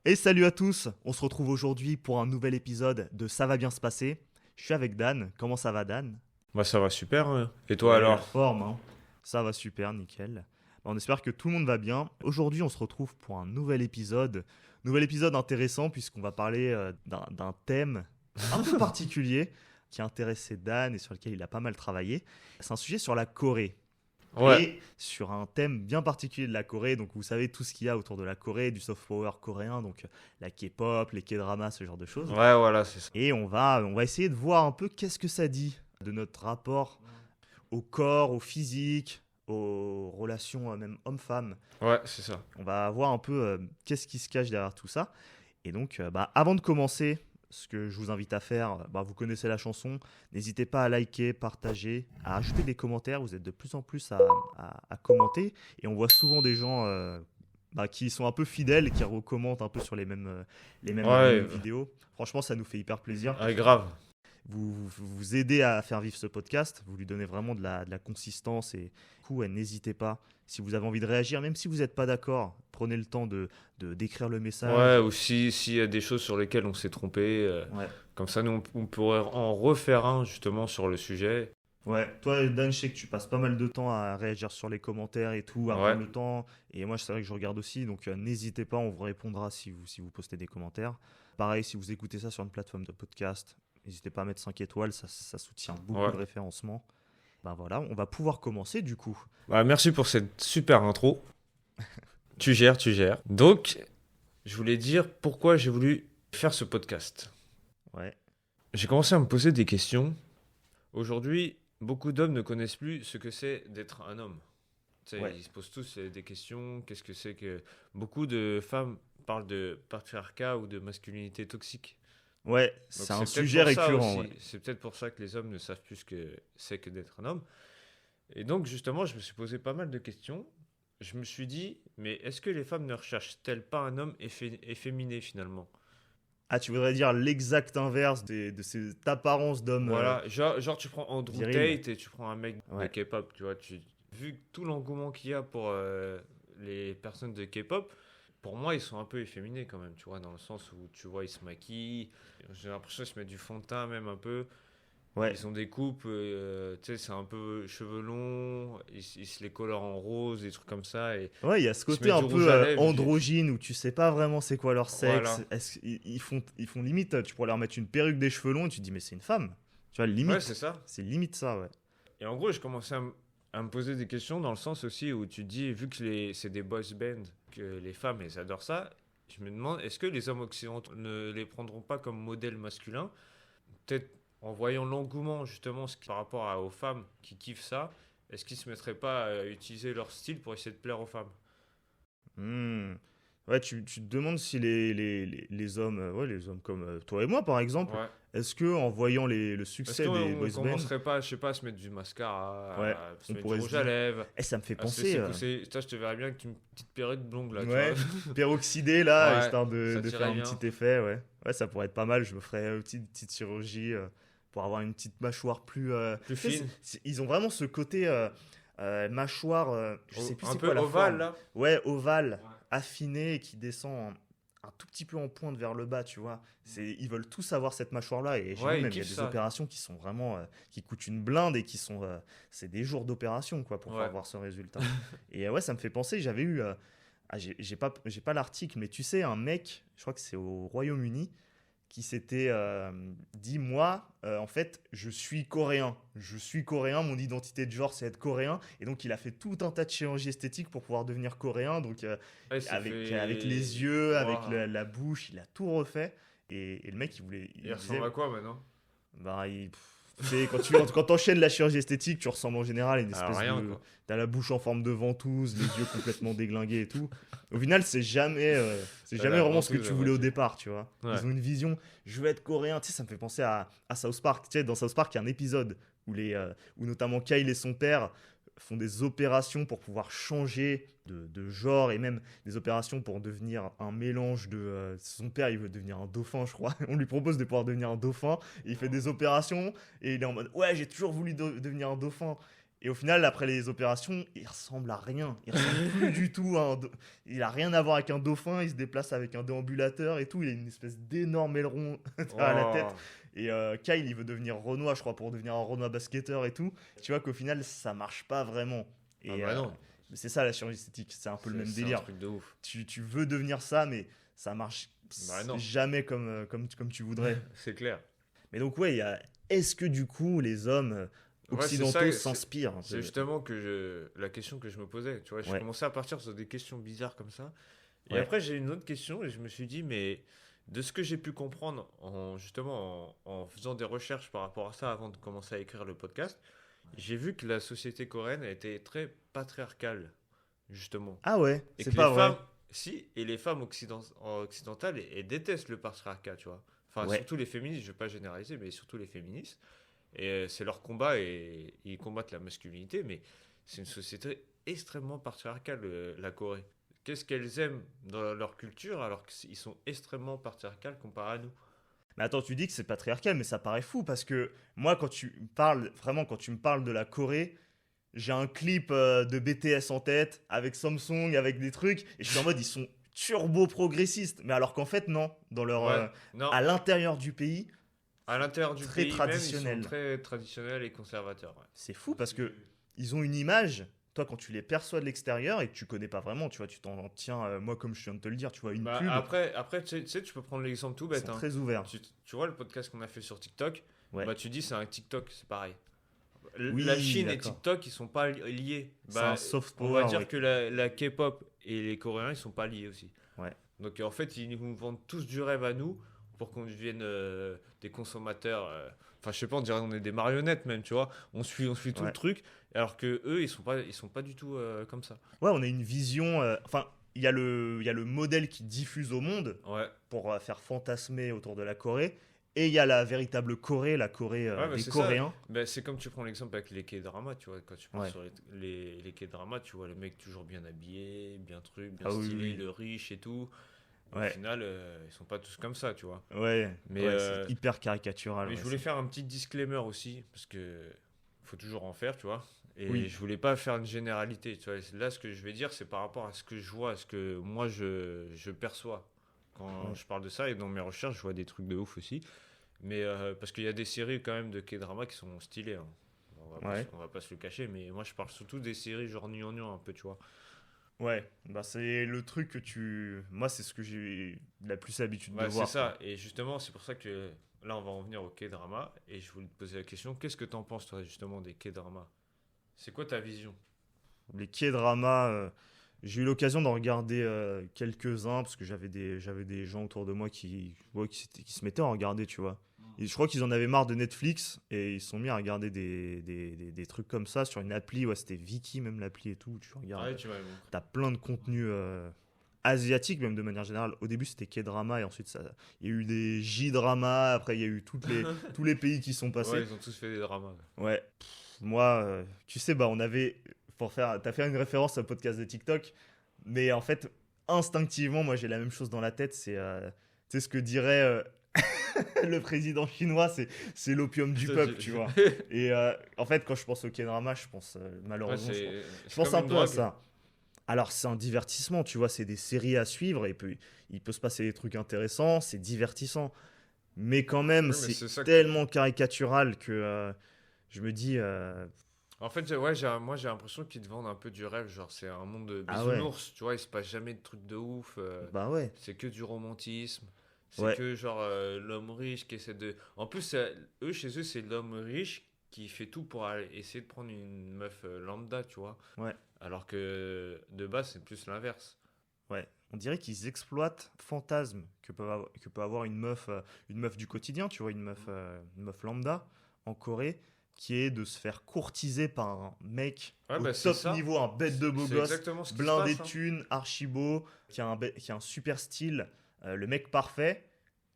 Et salut à tous, on se retrouve aujourd'hui pour un nouvel épisode de Ça va bien se passer. Je suis avec Dan, comment ça va Dan? Bah ça va super, hein. Et toi Ouais, la alors? forme, hein. Ça va super, nickel. On espère que tout le monde va bien. Aujourd'hui, on se retrouve pour un nouvel épisode. Nouvel épisode intéressant puisqu'on va parler d'un thème un peu particulier qui a intéressé Dan et sur lequel il a pas mal travaillé. C'est un sujet sur la Corée. Ouais, Et sur un thème bien particulier de la Corée, donc vous savez tout ce qu'il y a autour de la Corée, du soft power coréen, donc la K-pop, les K-dramas, ce genre de choses. ouais, voilà, c'est ça. Et on va essayer de voir un peu qu'est-ce que ça dit de notre rapport au corps, au physique, aux relations même hommes-femmes. Ouais, c'est ça. On va voir un peu qu'est-ce qui se cache derrière tout ça. Et donc, avant de commencer, ce que je vous invite à faire, vous connaissez la chanson, n'hésitez pas à liker, partager, à ajouter des commentaires. Vous êtes de plus en plus à commenter. Et on voit souvent des gens qui sont un peu fidèles et qui recommentent un peu sur les mêmes Ouais, vidéos. Franchement, ça nous fait hyper plaisir. ouais, grave. Vous aidez à faire vivre ce podcast, vous lui donnez vraiment de la consistance et du coup, n'hésitez pas. Si vous avez envie de réagir, même si vous n'êtes pas d'accord, prenez le temps d'écrire le message. Ouais, ou s'il y a des choses sur lesquelles on s'est trompé, Ouais. comme ça nous on pourrait en refaire un justement sur le sujet. Ouais, toi Dan, je sais que tu passes pas mal de temps à réagir sur les commentaires et tout, à Ouais, prendre le temps. Et moi, c'est vrai que je regarde aussi, donc n'hésitez pas, on vous répondra si vous postez des commentaires. Pareil, si vous écoutez ça sur une plateforme de podcast, n'hésitez pas à mettre 5 étoiles, ça soutient beaucoup ouais. de référencement. Ben voilà, on va pouvoir commencer du coup. Bah merci pour cette super intro. Tu gères, tu gères. Donc, je voulais dire pourquoi j'ai voulu faire ce podcast. Ouais, J'ai commencé à me poser des questions. Aujourd'hui, beaucoup d'hommes ne connaissent plus ce que c'est d'être un homme. Tu sais, ouais, ils se posent tous des questions. Qu'est-ce que c'est que... Beaucoup de femmes parlent de patriarcat ou de masculinité toxique. ouais, Donc c'est un c'est peut-être sujet pour ça récurrent, ouais. aussi. C'est peut-être pour ça que les hommes ne savent plus ce que c'est que d'être un homme. Et donc justement, je me suis posé pas mal de questions. Je me suis dit, mais est-ce que les femmes ne recherchent-elles pas un homme efféminé finalement? Ah, tu voudrais dire l'exact inverse de cette apparence d'homme Voilà, genre tu prends Andrew viril? Tate et tu prends un mec de Ouais. K-pop, tu vois, vu tout l'engouement qu'il y a pour les personnes de K-pop, pour moi ils sont un peu efféminés quand même, tu vois, dans le sens où tu vois ils se maquillent, j'ai l'impression qu'ils se mettent du fond de teint même un peu, Ouais. ils ont des coupes, tu sais, c'est un peu cheveux longs, ils se les colorent en rose, des trucs comme ça, et Ouais, il y a ce ils se côté mettent un du rouge peu à lèvres. androgyne où tu sais pas vraiment c'est quoi leur sexe. Voilà, Ils font limite, tu pourrais leur mettre une perruque, des cheveux longs et tu te dis, mais c'est une femme. Tu vois, ouais, c'est limite. ça. C'est limite ça, ouais. Et en gros, j'ai commencé à me poser des questions dans le sens aussi où tu te dis, vu que c'est des boys bands, que les femmes, elles adorent ça, je me demande, est-ce que les hommes occidentaux ne les prendront pas comme modèle masculin? Peut-être en voyant l'engouement justement par rapport aux femmes qui kiffent ça, est-ce qu'ils se mettraient pas à utiliser leur style pour essayer de plaire aux femmes? Hmm. Ouais, tu te demandes si les hommes, ouais, les hommes comme toi et moi par exemple, Ouais. est-ce que en voyant le Est-ce succès des qu'on boys bands, commencerait pas, je sais pas, à se mettre du mascara, ouais, à se on mettre du pourrait se rouge à dire, lèvres, ça me fait à se penser, laisser pousser? Toi, je te verrais bien avec une petite perruque blonde là, tu vois. ouais, peroxydé là, Ouais, histoire de, ça de faire tirait un bien. petit effet, ouais. Ouais, ça pourrait être pas mal. Je me ferais une petite chirurgie pour avoir une petite mâchoire plus. Plus Tu sais, fine. ils ont vraiment ce côté mâchoire, je sais plus Un c'est peu quoi la ovale forme. là. Ouais, ovale, Ouais. affiné et qui descend un tout petit peu en pointe vers le bas, tu vois. Ils veulent tous avoir cette mâchoire-là et j'ai vu Ouais, ils même, il y a kiffent des ça. opérations qui sont vraiment, qui coûtent une blinde et qui sont, c'est des jours d'opération, quoi, pour pouvoir Ouais. voir ce résultat. Et ouais, ça me fait penser, j'avais eu, j'ai pas l'article, mais tu sais, un mec, je crois que c'est au Royaume-Uni, qui s'était dit, moi, en fait, je suis coréen. Je suis coréen, mon identité de genre, c'est être coréen. Et donc, il a fait tout un tas de chirurgie esthétique pour pouvoir devenir coréen. Donc, Ouais, c'est avec fait. les yeux, avec Waouh. la bouche, il a tout refait. Et le mec, Il il disait, ressemble à quoi maintenant? bah, tu sais, quand t'enchaînes la chirurgie esthétique, tu ressembles en général à une Alors espèce rien de. quoi. T'as la bouche en forme de ventouse, les yeux complètement déglingués et tout. Au final, c'est T'as jamais la vraiment ce que ventouse tu à voulais au moitié. départ, tu vois. Ouais. Ils ont une vision, je veux être coréen. Tu sais, ça me fait penser à South Park. Tu sais, dans South Park, il y a un épisode où notamment Kyle et son père font des opérations pour pouvoir changer de genre et même des opérations pour devenir un mélange de. Son père, il veut devenir un dauphin, je crois. On lui propose de pouvoir devenir un dauphin. Et il fait des opérations et il est en mode ouais, j'ai toujours voulu devenir un dauphin. Et au final, après les opérations, il ressemble à rien. Il ressemble plus du tout à il a rien à voir avec un dauphin. Il se déplace avec un déambulateur et tout. Il a une espèce d'énorme aileron à la tête. Oh. Et Kyle, il veut devenir Renoir, je crois, pour devenir un Renoir basketteur et tout. Tu vois qu'au final, ça marche pas vraiment. Ah Et bah non, c'est ça la chirurgie esthétique. C'est un peu le même c'est un délire. truc de ouf. Tu veux devenir ça, mais ça marche Bah non. jamais comme tu voudrais. C'est clair. Mais donc, ouais, est-ce que du coup, les hommes Ouais, c'est occidentaux ça, s'inspirent c'est justement la question que je me posais. Tu vois, je Ouais. commençais à partir sur des questions bizarres comme ça. Et Ouais. après, j'ai une autre question et je me suis dit, mais de ce que j'ai pu comprendre en faisant des recherches par rapport à ça avant de commencer à écrire le podcast, j'ai vu que la société coréenne était très patriarcale, justement. Ah ouais, Et c'est que pas les vrai. femmes, si, et les femmes occidentales, elles détestent le patriarcat, tu vois. Enfin, Ouais. surtout les féministes, je vais pas généraliser, mais surtout les féministes. Et c'est leur combat et ils combattent la masculinité, mais c'est une société extrêmement patriarcale, la Corée. Qu'est-ce qu'elles aiment dans leur culture alors qu'ils sont extrêmement patriarcales comparé à nous? Mais attends, tu dis que c'est patriarcal, mais ça paraît fou parce que moi, quand tu me parles de la Corée, j'ai un clip de BTS en tête avec Samsung, avec des trucs, et je suis en mode, ils sont turbo progressistes. Mais alors qu'en fait, non. Dans leur, Ouais, non, à l'intérieur du pays, à l'intérieur du très pays même, ils sont traditionnel. très traditionnels et conservateurs. Ouais. c'est fou parce que ils ont une image. Toi, quand tu les perçois de l'extérieur et que tu connais pas vraiment, tu vois, tu t'en tiens, moi, comme je viens de te le dire, tu vois, une Bah, pub, après tu sais, tu peux prendre l'exemple tout ils bête. sont Hein. très ouverts. Tu vois le podcast qu'on a fait sur TikTok, Ouais. bah tu dis c'est un TikTok, c'est pareil. Oui, La Chine et d'accord. TikTok, ils sont pas liés. C'est Bah, un soft on va power, dire ouais. que la K-pop et les Coréens, ils sont pas liés aussi. Ouais. Donc en fait, ils nous vendent tous du rêve à nous pour qu'on devienne des consommateurs. Enfin, je sais pas, on dirait qu'on est des marionnettes même, tu vois. On suit tout Ouais. le truc, alors que eux, ils sont pas du tout comme ça. Ouais, on a une vision. Enfin, il y a le modèle qui diffuse au monde Ouais. pour faire fantasmer autour de la Corée. Et il y a la véritable Corée, la Corée Ouais, bah, des c'est Coréens. ça. Bah, c'est comme tu prends l'exemple avec les K-dramas, tu vois. Quand tu penses Ouais. sur les K-dramas, tu vois le mec toujours bien habillé, bien truc, bien Ah oui, stylé, oui. le riche et tout. Au Ouais. final, ils sont pas tous comme ça, tu vois. Ouais, Mais, ouais, c'est hyper caricatural. Mais Ouais, je voulais faire un petit disclaimer aussi, parce que faut toujours en faire, tu vois. Et Oui. je voulais pas faire une généralité, tu vois. Là, ce que je vais dire, c'est par rapport à ce que je vois, à ce que moi je perçois quand Ouais. je parle de ça. Et dans mes recherches, je vois des trucs de ouf aussi. Mais parce qu'il y a des séries quand même de K-drama qui sont stylées. Hein. Ouais. On va pas se le cacher, mais moi je parle surtout des séries genre Gnangnan un peu, tu vois. Ouais, bah c'est le truc que tu. Moi, c'est ce que j'ai la plus habitude de Ouais, c'est voir. ça. Et justement, c'est pour ça que là, on va en venir au K-drama. Et je voulais te poser la question, qu'est-ce que t'en penses, toi, justement, des K-dramas? C'est quoi ta vision? Les K-dramas, j'ai eu l'occasion d'en regarder quelques-uns parce que j'avais des gens autour de moi qui se mettaient à en regarder, tu vois. Et je crois qu'ils en avaient marre de Netflix et ils se sont mis à regarder des trucs comme ça sur une appli. Ouais, c'était Viki, même l'appli et tout. Tu Ah regardes, ouais, tu m'avais montré. t'as plein de contenus asiatiques, même de manière générale. Au début, c'était K-drama et ensuite, il y a eu des J-drama. Après, il y a eu tous les pays qui sont passés. Ouais, ils ont tous fait des dramas. Ouais, moi, tu sais, bah, t'as fait une référence au podcast de TikTok, mais en fait, instinctivement, moi, j'ai la même chose dans la tête. Tu sais, ce que dirait le président chinois, c'est l'opium du Ça, peuple, tu vois. Et en fait, quand je pense au K-drama, je pense, Ouais, malheureusement, c'est je pense comme un une peu à drogue. ça. Alors, c'est un divertissement, tu vois, c'est des séries à suivre, et puis il peut se passer des trucs intéressants, c'est divertissant. Mais quand même, Oui, mais c'est c'est ça tellement caricatural que je me dis, En fait, moi j'ai l'impression qu'ils te vendent un peu du rêve. Genre, c'est un monde de ah ouais, bisounours, tu vois, il se passe jamais de trucs de ouf. bah ouais, C'est que du romantisme. C'est ouais, que genre l'homme riche qui essaie de. En plus, eux, chez eux, c'est l'homme riche qui fait tout pour essayer de prendre une meuf lambda, tu vois. ouais, Alors que de base, c'est plus l'inverse. ouais. On dirait qu'ils exploitent le fantasme que peut avoir une meuf du quotidien, tu vois, une meuf lambda en Corée, qui est de se faire courtiser par un mec Ouais, au bah c'est top ça. niveau, un bête de beau C'est gosse, exactement ce qui se blindé passe. de Hein. thunes, archi beau, qui a un super style, le mec parfait,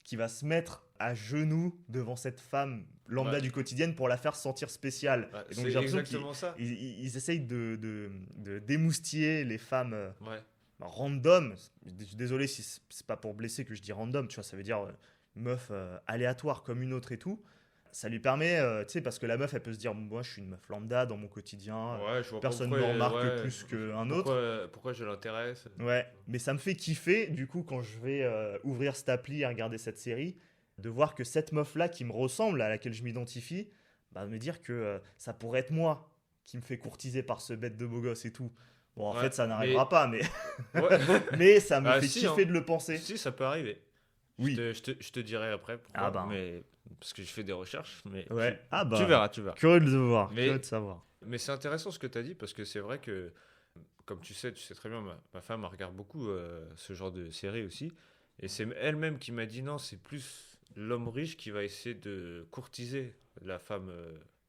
qui va se mettre à genoux devant cette femme lambda Ouais. du quotidien pour la faire sentir spéciale. Ouais, Et donc c'est j'ai l'impression qu'ils exactement ça. ils essayent de démoustiller les femmes Ouais. random. Désolé si c'est pas pour blesser que je dis random, tu vois, ça veut dire meuf aléatoire comme une autre et tout. ça lui permet, tu sais, parce que la meuf, elle peut se dire, moi, je suis une meuf lambda dans mon quotidien, Ouais, je vois pas personne ne pourquoi, me remarque ouais, plus qu'un autre. pourquoi je l'intéresse. Ouais, mais ça me fait kiffer, du coup, quand je vais ouvrir cette appli et regarder cette série, de voir que cette meuf-là qui me ressemble, à laquelle je m'identifie, bah, me dire que ça pourrait être moi qui me fait courtiser par ce bête de beau gosse et tout. Bon, en Ouais, fait, ça mais n'arrivera pas, mais, ouais. mais ça me Ah fait si, hein. kiffer de le penser. Si, ça peut arriver. Oui. Je te dirai après Ah pourquoi, bah, mais parce que je fais des recherches, mais ouais. Ah tu bah, verras, tu verras. curieux de le voir, Mais, curieux de savoir. mais c'est intéressant ce que tu as dit parce que c'est vrai que, comme tu sais très bien, ma femme elle regarde beaucoup ce genre de série aussi. Et c'est elle-même qui m'a dit non, c'est plus l'homme riche qui va essayer de courtiser la femme,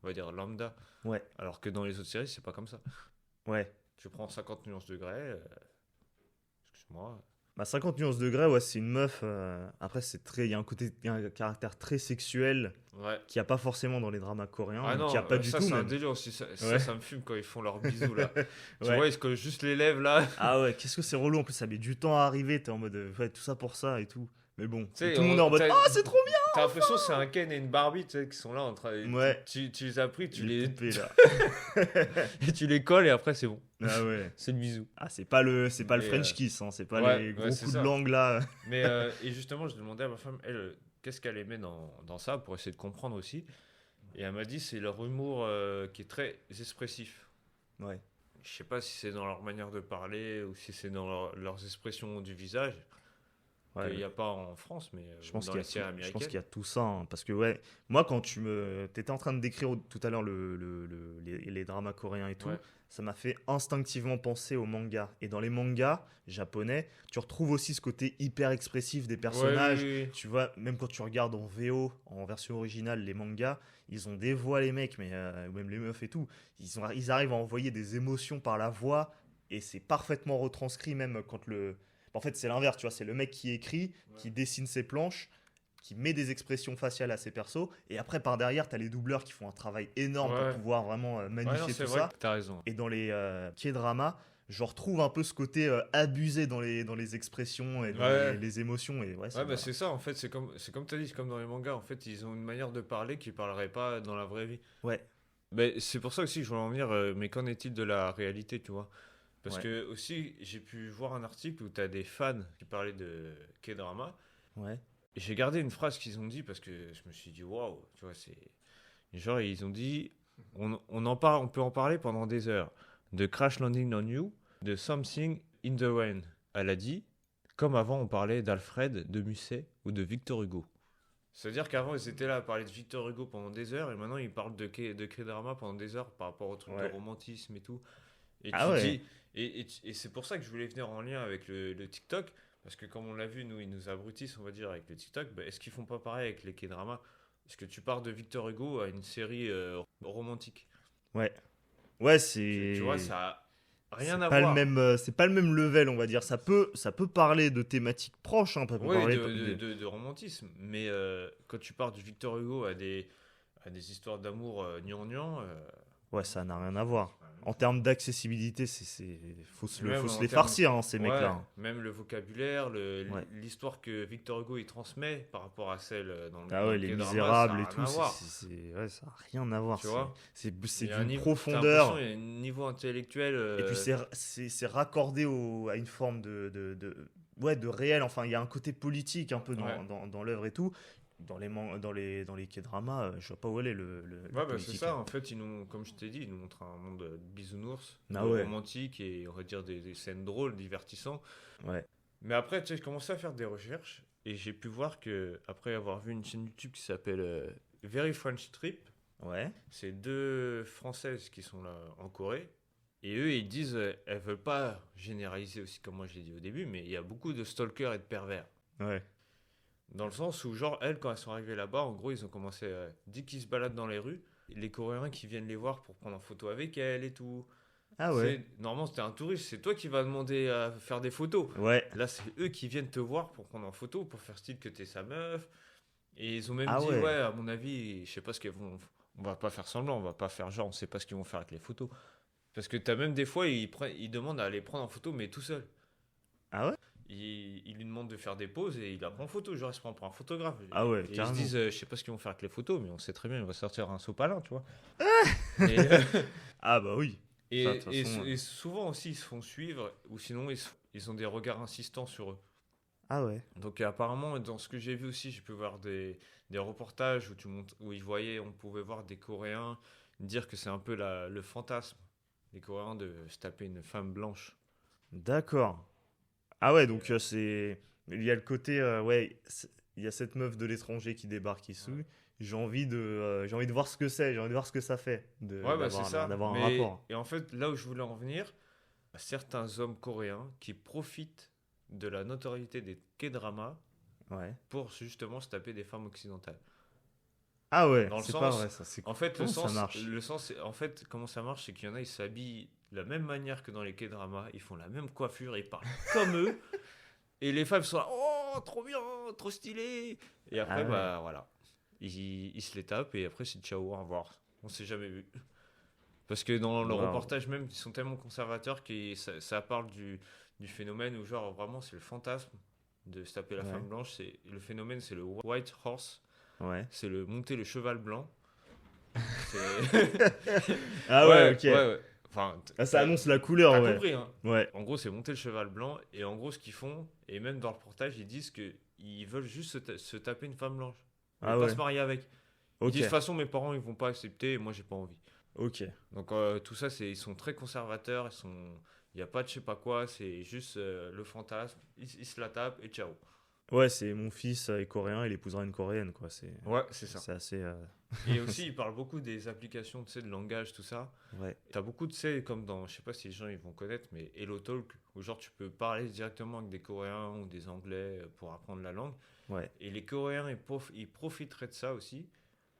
on va dire lambda. Ouais, Alors que dans les autres séries, c'est pas comme ça. ouais. Tu prends 50 nuances de Grey, excuse-moi. Bah, 50 nuances de Grey, ouais, c'est une meuf. Après, il y a il y a un caractère très sexuel Ouais. qu'il n'y a pas forcément dans les dramas coréens, Ah qu'il non, n'y a pas du ça tout c'est un même. délire aussi. Ça, Ouais. ça me fume quand ils font leurs bisous là. Tu Ouais. vois, ils se collent juste les lèvres là. Ah ouais, qu'est-ce que c'est relou. En plus, ça met du temps à arriver. T'es en mode, ouais, tout ça pour ça et tout. Mais bon, Tu sais, tout le monde est en mode, ah, c'est trop t'as l'impression que c'est un Ken et une Barbie tu sais, qui sont là en train. bien. Ouais, Tu les as pris, les poupées là. et tu les colles et après c'est bon. Ah ouais. C'est le bisou. Ah, c'est pas le Et, French kiss, hein, c'est pas ouais, les gros ouais, c'est coups de ça. langue là. Mais et justement, je demandais à ma femme, elle, qu'est-ce qu'elle aimait dans ça pour essayer de comprendre aussi. Et elle m'a dit c'est leur humour qui est très expressif. Ouais. Je sais pas si c'est dans leur manière de parler ou si c'est dans leurs expressions du visage. Ouais, Qu'il n'y a pas en France, mais je pense dans qu'il y les a séries tout, je pense américaines. qu'il y a tout ça, hein, parce que ouais, moi quand t'étais en train de décrire tout à l'heure les dramas coréens et tout, Ouais. ça m'a fait instinctivement penser aux mangas. Et dans les mangas japonais, tu retrouves aussi ce côté hyper expressif des personnages. Ouais, oui. Tu vois, même quand tu regardes en VO, en version originale, les mangas, ils ont des voix les mecs, mais ou même les meufs et tout, ils arrivent à envoyer des émotions par la voix et c'est parfaitement retranscrit même quand le en fait, c'est l'inverse, tu vois, c'est le mec qui écrit, qui dessine ses planches, qui met des expressions faciales à ses persos, et après, par derrière, t'as les doubleurs qui font un travail énorme Ouais. pour pouvoir vraiment Ouais, magnifier non, c'est tout vrai ça. que t'as raison. Et dans les K-dramas, je retrouve un peu ce côté abusé dans les expressions et dans Ouais. les émotions, et ouais, Ouais, ça bah c'est ça, en fait, c'est comme tu as dit, c'est comme dans les mangas, en fait, ils ont une manière de parler qu'ils parleraient pas dans la vraie vie. Ouais, Mais c'est pour ça aussi que je voulais en venir, mais qu'en est-il de la réalité, tu vois? Parce ouais, que aussi, j'ai pu voir un article où tu as des fans qui parlaient de K-drama, ouais, et j'ai gardé une phrase qu'ils ont dit parce que je me suis dit, waouh, tu vois, c'est. Genre, ils ont dit, on peut en parler pendant des heures. De Crash Landing on You, de Something in the Rain. Elle a dit, comme avant on parlait d'Alfred, de Musset ou de Victor Hugo. C'est-à-dire qu'avant ils étaient là à parler de Victor Hugo pendant des heures et maintenant ils parlent de K-drama pendant des heures par rapport au truc ouais. de romantisme et tout. Et Ah tu ouais, dis, et c'est pour ça que je voulais venir en lien avec le TikTok, parce que comme on l'a vu, nous ils nous abrutissent, on va dire, avec le TikTok, bah, est-ce qu'ils font pas pareil avec les K-dramas? Est-ce que tu pars de Victor Hugo à une série romantique? ouais. Ouais, Tu vois, ça a rien c'est à pas le voir. même, c'est pas le même level, on va dire. Ça peut parler de thématiques proches, hein, ça peut Oui, parler de romantisme. Mais quand tu pars du Victor Hugo à des histoires d'amour gnangnan, ouais, ça n'a rien à voir. En termes d'accessibilité, faut même se en les termes- farcir, hein, ces ouais, mecs-là. Hein. même le vocabulaire, Ouais. l'histoire que Victor Hugo il transmet par rapport à celle Ah dans ouais, le les K-drama, Misérables ça a et rien tout, à voir. ouais, ça n'a rien à voir. Tu vois, C'est il y a un d'une niveau, t'as profondeur. l'impression qu'il y a un niveau intellectuel. Et puis c'est raccordé à une forme ouais, de réel. Enfin, il y a un côté politique un peu Ouais. dans l'œuvre et tout. Dans les K-dramas, je vois pas où elle est Ouais, la bah c'est politique. ça, en fait, comme je t'ai dit, ils nous montrent un monde de bisounours, Ah de ouais. romantique et on va dire des scènes drôles, divertissantes. Ouais. Mais après, tu sais, j'ai commencé à faire des recherches et j'ai pu voir que, après avoir vu une chaîne YouTube qui s'appelle Very French Trip, Ouais. c'est deux Françaises qui sont là en Corée. Et eux, ils disent, elles veulent pas généraliser aussi, comme moi je l'ai dit au début, mais il y a beaucoup de stalkers et de pervers. Ouais. Dans le sens où, genre, elles, quand elles sont arrivées là-bas, en gros, ils ont commencé, dès qu'ils se baladent dans les rues, les Coréens qui viennent les voir pour prendre en photo avec elles et tout. Ah ouais. Normalement, c'était un touriste, c'est toi qui vas demander à faire des photos. Ouais. Là, c'est eux qui viennent te voir pour prendre en photo, pour faire style que t'es sa meuf. Et ils ont même Ah dit, ouais. ouais, à mon avis, je sais pas ce qu'ils vont. On va pas faire semblant, on va pas faire genre, on sait pas ce qu'ils vont faire avec les photos. Parce que t'as même des fois, ils demandent à les prendre en photo, mais tout seul. Ah ouais. il lui demande de faire des poses et il la prend en photo. Genre, il se prend pour un photographe. Ah ouais, Et ils se carrément. disent, je sais pas ce qu'ils vont faire avec les photos, mais on sait très bien, il va sortir un sopalin, tu vois. Et, Ah bah oui. Ça, de toute et façon. et souvent aussi, ils se font suivre, ou sinon, ils ont des regards insistants sur eux. Ah ouais. Donc apparemment, dans ce que j'ai vu aussi, j'ai pu voir des reportages où ils voyaient, on pouvait voir des Coréens dire que c'est un peu le fantasme des Coréens de se taper une femme blanche. D'accord. Ah ouais, donc c'est. Il y a le côté. Ouais, il y a cette meuf de l'étranger qui débarque ici. Ouais, J'ai envie de voir ce que c'est, j'ai envie de voir ce que ça fait ouais, bah c'est ça. d'avoir un Mais rapport. et en fait, là où je voulais en venir, certains hommes coréens qui profitent de la notoriété des K-dramas Ouais. pour justement se taper des femmes occidentales. Ah ouais, Dans le c'est pas sens, vrai ça. en fait, Comment ça marche? en fait, comment ça marche, c'est qu'il y en a, ils s'habillent de la même manière que dans les K-dramas, ils font la même coiffure, ils parlent comme eux, et les femmes sont là, oh, trop bien, trop stylé. Et après, Ah ouais. bah voilà, ils se les tapent, et après, c'est ciao, au revoir. On s'est jamais vu. Parce que dans le Waouh. reportage même, ils sont tellement conservateurs que ça parle du phénomène où genre vraiment c'est le fantasme de se taper la Ouais. femme blanche. Le phénomène, c'est le white horse, Ouais. c'est le monter le cheval blanc. C'est Ah ouais, ouais, ok. ouais, ouais. Enfin, Ah, ça annonce la couleur, t'as ouais. compris, hein. Ouais. En gros, c'est monter le cheval blanc et en gros, ce qu'ils font, et même dans le reportage, ils disent que ils veulent juste se taper une femme blanche, mais Ah pas ouais. se marier avec. Ils Ok. disent de toute façon, mes parents ils vont pas accepter et moi j'ai pas envie. Ok. Donc tout ça, ils sont très conservateurs, il n'y a pas de je sais pas quoi, c'est juste le fantasme, ils se la tapent et ciao. Ouais, c'est mon fils est coréen, il épousera une coréenne, quoi. Ouais, c'est ça. C'est assez. Et aussi, ils parlent beaucoup des applications, tu sais, de langage, tout ça. Ouais. T'as beaucoup, tu sais, comme dans, je sais pas si les gens ils vont connaître, mais HelloTalk, où genre tu peux parler directement avec des Coréens ou des Anglais pour apprendre la langue. Ouais. Et les Coréens, ils profiteraient de ça aussi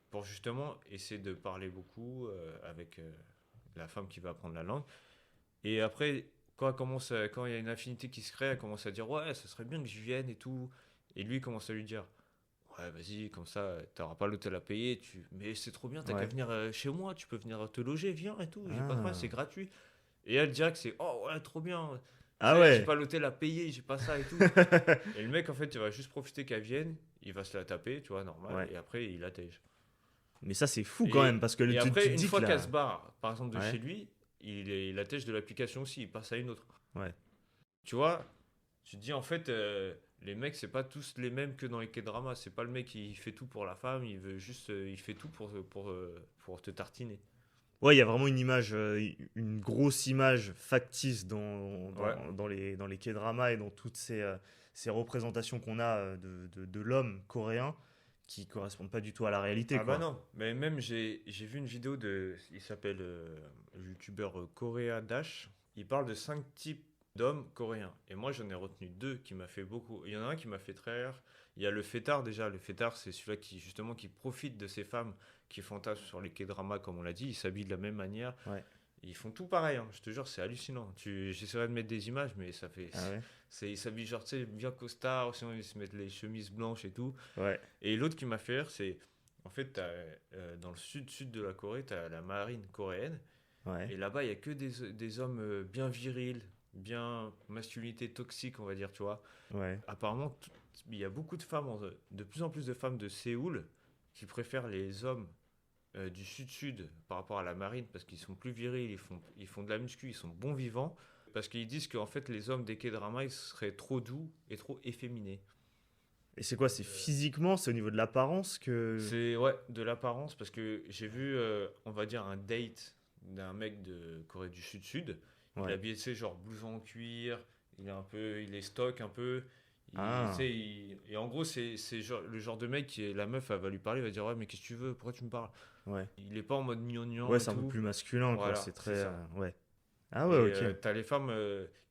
pour justement essayer de parler beaucoup avec la femme qui va apprendre la langue. Et après, quand il y a une affinité qui se crée, elle commence à dire ouais, ça serait bien que je vienne et tout. Et lui il commence à lui dire ouais, vas-y, comme ça, t'auras pas l'hôtel à payer. Mais c'est trop bien, t'as qu'à Ouais. venir chez moi, tu peux venir te loger, viens et tout, j'ai pas de problème, c'est Ah. gratuit. Et elle dirait que c'est oh ouais, trop bien. Ah Ça y est, j'ai ouais. pas l'hôtel à payer, j'ai pas ça et tout. Et le mec, en fait, il va juste profiter qu'elle vienne, il va se la taper, tu vois, normal, Ouais. et après, il attège. Mais ça, c'est fou quand même, Et, parce que et tu après, te une dis que fois qu'elle là. se barre, par exemple, de Ouais. chez lui, il attèche de l'application aussi, il passe à une autre. Ouais. Tu vois, tu te dis en fait, les mecs, c'est pas tous les mêmes que dans les K-dramas. C'est pas le mec qui fait tout pour la femme, il veut juste, il fait tout pour te tartiner. Ouais, il y a vraiment une image, une grosse image factice Ouais. dans les K-dramas et dans toutes ces représentations qu'on a de l'homme coréen qui correspondent pas du tout à la réalité, Ah bah quoi. non, mais même j'ai vu une vidéo il s'appelle le youtubeur Korea Dash. Il parle de 5 types d'hommes coréens. Et moi j'en ai retenu deux qui m'a fait beaucoup. Il y en a un qui m'a fait très rire. Il y a le fêtard déjà. Le fêtard c'est celui-là qui justement qui profite de ces femmes qui fantasment sur les K-dramas comme on l'a dit. Ils s'habillent de la même manière. Ouais. Ils font tout pareil, hein. Je te jure, c'est hallucinant. J'essaierai de mettre des images, mais Ah ouais. ils s'habillent genre, tu sais, bien costard, sinon ils se mettent les chemises blanches et tout. Ouais. Et l'autre qui m'a fait rire, c'est, en fait, dans le sud de la Corée, tu as la marine coréenne. Ouais. Et là-bas, il n'y a que des hommes bien virils, bien masculinité toxique, on va dire, tu vois. Ouais. Apparemment, il y a beaucoup de femmes, de plus en plus de femmes de Séoul qui préfèrent les hommes du sud-sud par rapport à la marine parce qu'ils sont plus virils, ils font de la muscu, ils sont bons vivants. Parce qu'ils disent qu'en fait, les hommes des K-dramas, ils seraient trop doux et trop efféminés. Et c'est quoi? C'est physiquement, c'est au niveau de l'apparence que. C'est ouais, de l'apparence parce que j'ai vu, on va dire, un date d'un mec de Corée du Sud-Sud. Il est Ouais. habillé, tu sais, genre blouson en cuir, il est stock un peu. Tu Ah. sais, et en gros, c'est le genre de mec la meuf, elle va lui parler, elle va dire ouais, mais qu'est-ce que tu veux, pourquoi tu me parles? Ouais. Il est pas en mode gnangnan Ouais, et c'est un peu tout. plus masculin, quoi. Voilà, C'est c'est très. ça. Ouais. Ah ouais, Et ok. t'as les femmes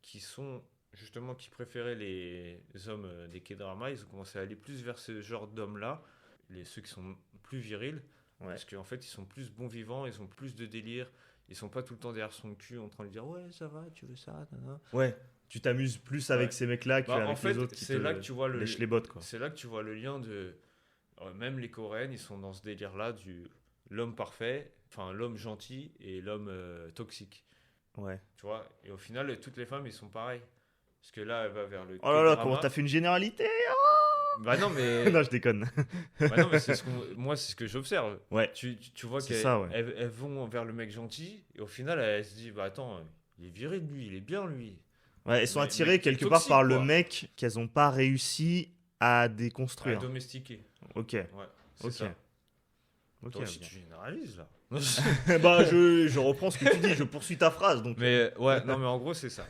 qui sont justement qui préféraient les hommes des K-dramas, ils ont commencé à aller plus vers ce genre d'hommes-là, ceux qui sont plus virils, Ouais. parce qu'en fait ils sont plus bons vivants, ils ont plus de délire, ils sont pas tout le temps derrière son cul en train de lui dire ouais ça va, tu veux ça, nanana. Ouais. Tu t'amuses plus avec Ouais. ces mecs-là Bah, en qu'avec les fait autres qui c'est là que te tu vois lèchent les bottes, quoi. c'est là que tu vois le lien de même les Coréennes, ils sont dans ce délire-là du l'homme parfait, enfin l'homme gentil et l'homme toxique. Ouais. Tu vois, et au final, toutes les femmes, ils sont pareils. Parce que là, elle va vers le Oh là là, K-drama. comment t'as fait une généralité? Bah non, mais, Non, je déconne. bah non, mais moi, c'est ce que j'observe. Ouais, Tu vois c'est qu'elles ça, ouais. elles vont vers le mec gentil, et au final, elle se dit, bah attends, il est viré de lui, il est bien lui. Ouais, elles sont attirées Mec qui est quelque part toxique, par le quoi. mec qu'elles ont pas réussi à À déconstruire. domestiquer. Ok, Ouais, c'est ok. ça. Ok, Toi aussi, ok. tu généralises là. Bah, je reprends ce que tu dis, je poursuis ta phrase. Donc... Mais ouais, non, mais en gros, c'est ça.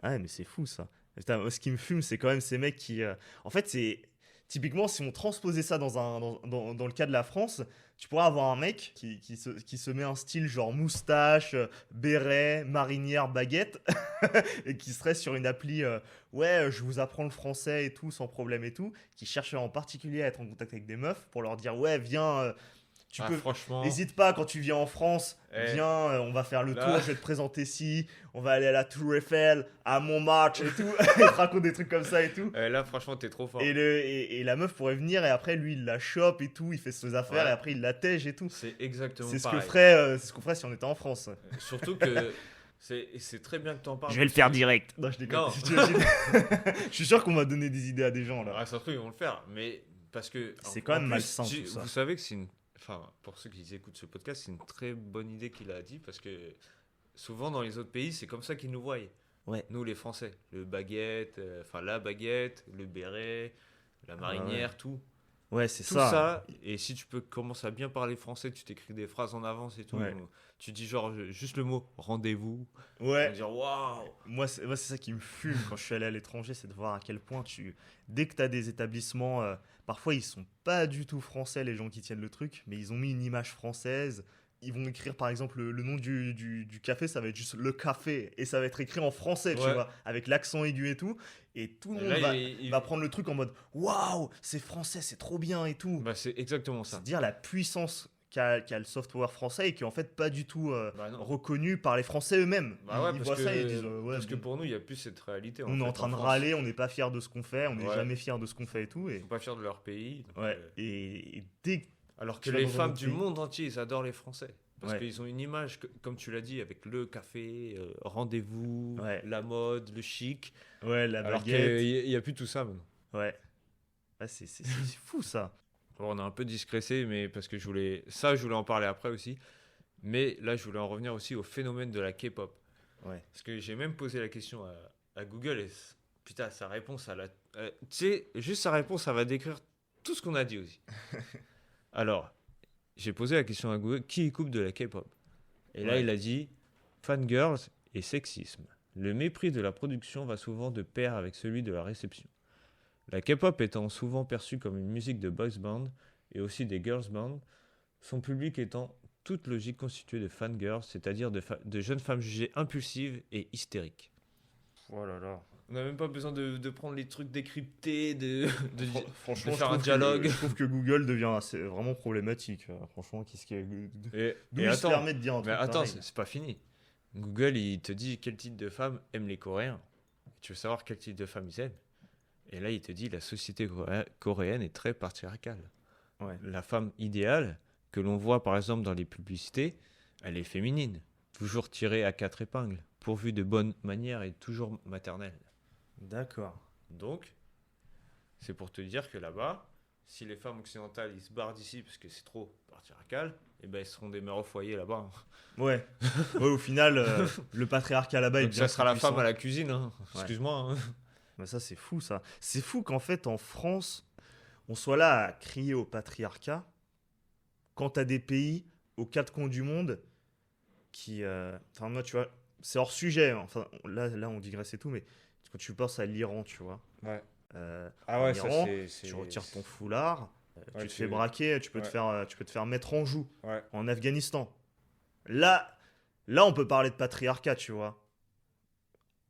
Ah ouais, mais c'est fou ça. Putain, moi, ce qui me fume, c'est quand même ces mecs qui. En fait, c'est. Typiquement, si on transposait ça dans le cas de la France, tu pourrais avoir un mec qui se met un style genre moustache, béret, marinière, baguette, et qui serait sur une appli ouais, je vous apprends le français et tout, sans problème et tout, qui chercherait en particulier à être en contact avec des meufs pour leur dire ouais, viens, tu Ah, peux. franchement, N'hésite pas quand tu viens en France, eh, viens, on va faire le là- tour, je vais te présenter ici, on va aller à la Tour Eiffel, à Montmartre et tout. Il te raconte des trucs comme ça et tout. là, franchement, t'es trop fort. Et la meuf pourrait venir et après lui il la chope et tout, il fait ses affaires Ouais. et après il la tège et tout. C'est exactement C'est ce que pareil. ferait, c'est ce qu'on ferait si on était en France. Surtout que c'est très bien que t'en parles. Je vais le faire direct. Non, je déconne. Non. Je suis sûr qu'on va donner des idées à des gens là. Ah, ça se trouve, ils vont le faire. Mais parce que. C'est en- quand en même plus, malsain, tout ça. Vous savez que c'est une. Enfin, pour ceux qui écoutent ce podcast, c'est une très bonne idée qu'il a dit parce que souvent dans les autres pays, c'est comme ça qu'ils nous voient. Ouais. Nous, les Français. Le baguette, enfin la baguette, le béret, la marinière, tout. Ouais, c'est Tout ça. ça. Et si tu peux commencer à bien parler français, tu t'écris des phrases en avance et tout. Ouais. Tu dis genre juste le mot rendez-vous. On va Ouais. dire waouh. Moi, c'est ça qui me fume quand je suis allé à l'étranger, c'est de voir à quel point dès que tu as des établissements, parfois ils sont pas du tout français, les gens qui tiennent le truc, mais ils ont mis une image française. Ils vont écrire par exemple le nom du café, ça va être juste le café, et ça va être écrit en français, tu Ouais. vois, avec l'accent aigu et tout. Et tout le monde Là, va prendre le truc en mode waouh, c'est français, c'est trop bien et tout. Bah, c'est exactement ça. C'est dire la puissance qu'a le software français et qui est en fait pas du tout Bah non. reconnu par les Français eux-mêmes. Bah ouais, Ils parce voient que, ça et ils disent ouais, parce que bon. pour nous, il n'y a plus cette réalité. On est fait, en train de France. râler, on n'est pas fier de ce qu'on fait, on n'est Ouais. jamais fier de ce qu'on fait et tout. Ils Et, sont pas fiers de leur pays. donc, ouais. Et dès que alors que tu vas les dans un femmes autre du pays. monde entier, ils adorent les Français. Parce Ouais. qu'ils ont une image, comme tu l'as dit, avec le café, rendez-vous, Ouais. la mode, le chic. ouais, la Alors baguette, qu'il n'y a plus tout ça maintenant. ouais. Ouais, c'est fou ça. Bon, on a un peu discrécé, mais parce que je voulais en parler après aussi. Mais là, je voulais en revenir aussi au phénomène de la K-pop. Ouais. Parce que j'ai même posé la question à Google et putain, sa réponse, tu sais, juste sa réponse, ça va décrire tout ce qu'on a dit aussi. Alors, j'ai posé la question à Google, qui est couple de la K-pop? Et là, Ouais. il a dit fangirls et sexisme. Le mépris de la production va souvent de pair avec celui de la réception. La K-pop étant souvent perçue comme une musique de boys band et aussi des girls band, son public étant toute logique constitué de fangirls, c'est-à-dire de jeunes femmes jugées impulsives et hystériques. Oh là là. On n'a même pas besoin de prendre les trucs décryptés, Franchement, de faire un je dialogue. trouve que Google devient vraiment problématique. Franchement, qu'est-ce qu'il y a Et, D'où et il se attends, permet de dire un mais truc attends, pareil. c'est pas fini. Google, il te dit quel type de femme aime les Coréens. Tu veux savoir quel type de femme ils aiment. Et là, il te dit la société coréenne est très patriarcale. Ouais. La femme idéale que l'on voit par exemple dans les publicités, elle est féminine, toujours tirée à 4 épingles, pourvue de bonnes manières et toujours maternelle. D'accord. Donc, c'est pour te dire que là-bas, si les femmes occidentales ils se barrent d'ici parce que c'est trop patriarcal, et ben elles seront des mères au foyer là-bas. Ouais. Ouais, au final, le patriarcat là-bas est Donc bien ça sera la plus femme puissant. à la cuisine, hein. Ouais. Excuse-moi. Hein. Bah ça, c'est fou, ça. C'est fou qu'en fait, en France, on soit là à crier au patriarcat quand t'as des pays aux quatre coins du monde qui... Enfin, moi, tu vois, c'est hors sujet. Hein. Enfin, là, on digresse et tout, mais quand tu penses à l'Iran, tu vois. Ouais. Ah ouais, en ça, Iran, c'est- tu retires ton foulard, Ouais, tu te fais braquer, tu peux Ouais. tu peux te faire mettre en joue. Ouais. En Afghanistan. Là, on peut parler de patriarcat, tu vois.